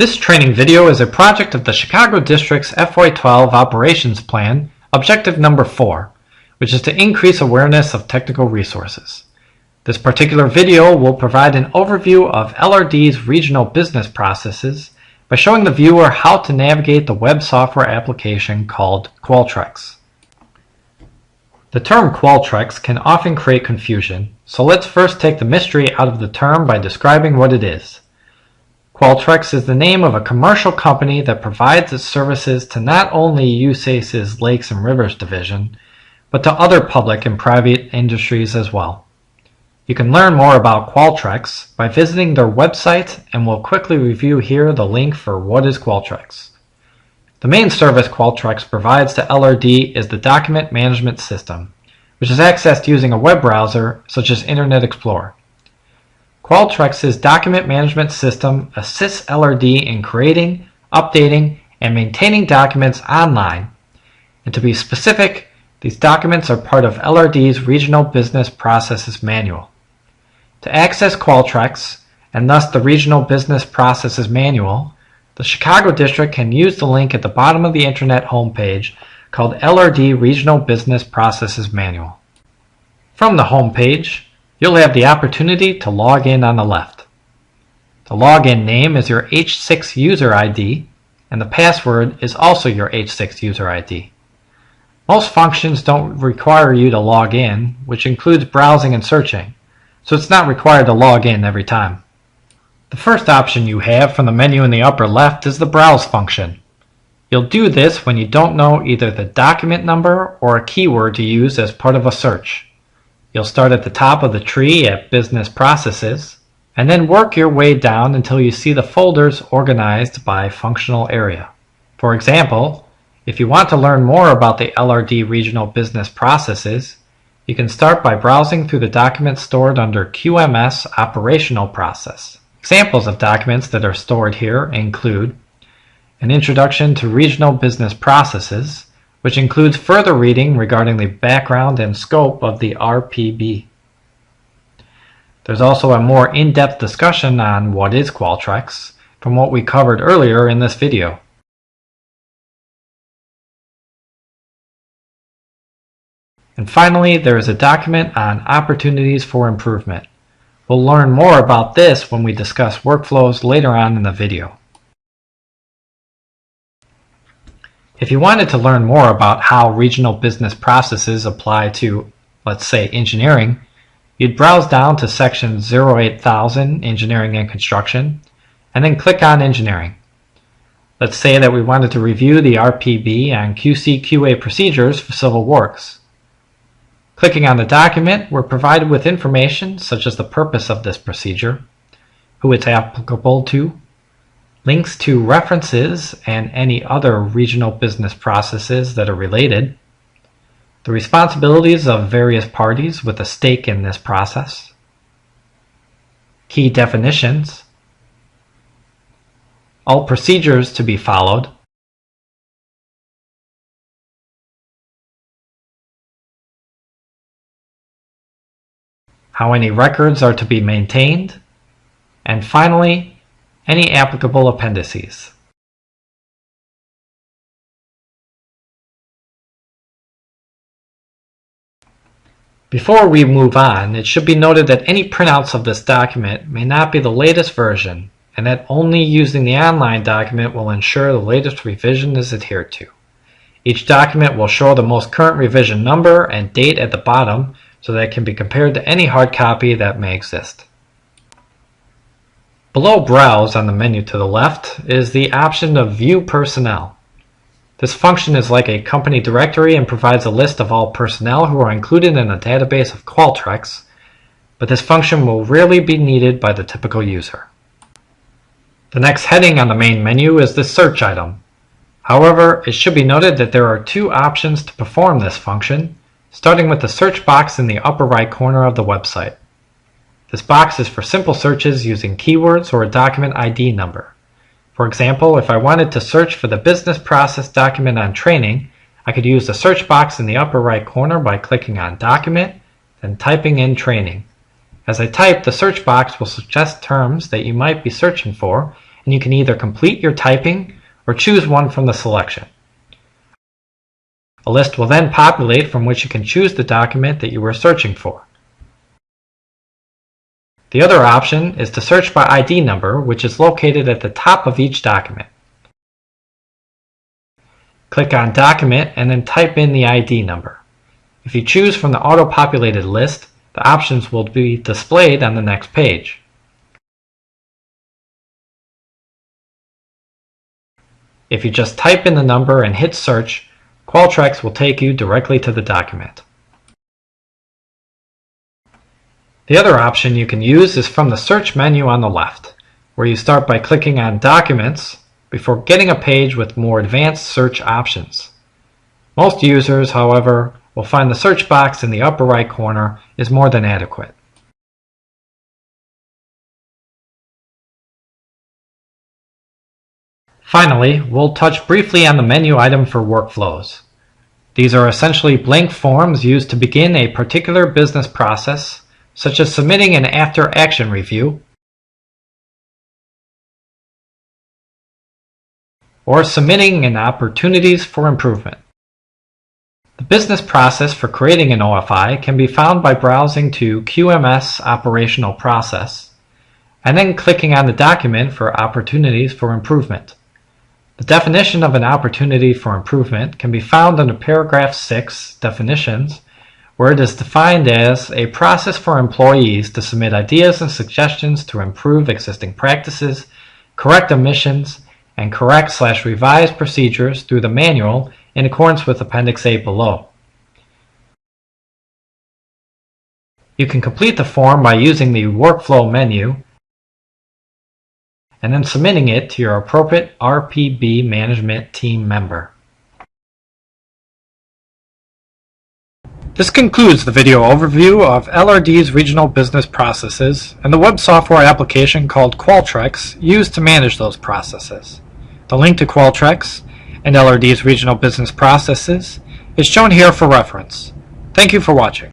This training video is a project of the Chicago District's FY12 Operations Plan, Objective Number 4, which is to increase awareness of technical resources. This particular video will provide an overview of LRD's regional business processes by showing the viewer how to navigate the web software application called Qualtrax. The term Qualtrax can often create confusion, so let's first take the mystery out of the term by describing what it is. Qualtrax is the name of a commercial company that provides its services to not only USACE's Lakes and Rivers Division, but to other public and private industries as well. You can learn more about Qualtrax by visiting their website, and we'll quickly review here the link for what is Qualtrax. The main service Qualtrax provides to LRD is the Document Management System, which is accessed using a web browser such as Internet Explorer. Qualtrax's document management system assists LRD in creating, updating, and maintaining documents online. And to be specific, these documents are part of LRD's Regional Business Processes Manual. To access Qualtrax, and thus the Regional Business Processes Manual, the Chicago District can use the link at the bottom of the Internet homepage called LRD Regional Business Processes Manual. From the homepage, you'll have the opportunity to log in on the left. The login name is your H6 user ID, and the password is also your H6 user ID. Most functions don't require you to log in, which includes browsing and searching, so it's not required to log in every time. The first option you have from the menu in the upper left is the Browse function. You'll do this when you don't know either the document number or a keyword to use as part of a search. You'll start at the top of the tree at Business Processes, and then work your way down until you see the folders organized by functional area. For example, if you want to learn more about the LRD Regional Business Processes, you can start by browsing through the documents stored under QMS Operational Process. Examples of documents that are stored here include an Introduction to Regional Business Processes, which includes further reading regarding the background and scope of the RPB. There's also a more in-depth discussion on what is Qualtrax from what we covered earlier in this video. And finally, there is a document on opportunities for improvement. We'll learn more about this when we discuss workflows later on in the video. If you wanted to learn more about how regional business processes apply to, let's say, engineering, you'd browse down to section 08000, Engineering and Construction, and then click on Engineering. Let's say that we wanted to review the RPB on QC/QA procedures for civil works. Clicking on the document, we're provided with information such as the purpose of this procedure, who it's applicable to, links to references and any other regional business processes that are related, the responsibilities of various parties with a stake in this process, key definitions, all procedures to be followed, how any records are to be maintained, and finally, any applicable appendices. Before we move on, it should be noted that any printouts of this document may not be the latest version, and that only using the online document will ensure the latest revision is adhered to. Each document will show the most current revision number and date at the bottom so that it can be compared to any hard copy that may exist. Below Browse on the menu to the left is the option of View Personnel. This function is like a company directory and provides a list of all personnel who are included in a database of Qualtrax, but this function will rarely be needed by the typical user. The next heading on the main menu is the Search item. However, it should be noted that there are two options to perform this function, starting with the search box in the upper right corner of the website. This box is for simple searches using keywords or a document ID number. For example, if I wanted to search for the business process document on training, I could use the search box in the upper right corner by clicking on Document, then typing in Training. As I type, the search box will suggest terms that you might be searching for, and you can either complete your typing or choose one from the selection. A list will then populate from which you can choose the document that you were searching for. The other option is to search by ID number, which is located at the top of each document. Click on Document and then type in the ID number. If you choose from the auto-populated list, the options will be displayed on the next page. If you just type in the number and hit Search, Qualtrax will take you directly to the document. The other option you can use is from the search menu on the left, where you start by clicking on Documents before getting a page with more advanced search options. Most users, however, will find the search box in the upper right corner is more than adequate. Finally, we'll touch briefly on the menu item for workflows. These are essentially blank forms used to begin a particular business process, such as submitting an after-action review or submitting an opportunities for improvement. The business process for creating an OFI can be found by browsing to QMS Operational Process and then clicking on the document for opportunities for improvement. The definition of an opportunity for improvement can be found under paragraph 6, Definitions, where it is defined as a process for employees to submit ideas and suggestions to improve existing practices, correct omissions, and correct/revise procedures through the manual in accordance with Appendix A below. You can complete the form by using the Workflow menu and then submitting it to your appropriate RPB management team member. This concludes the video overview of LRD's regional business processes and the web software application called Qualtrax used to manage those processes. The link to Qualtrax and LRD's regional business processes is shown here for reference. Thank you for watching.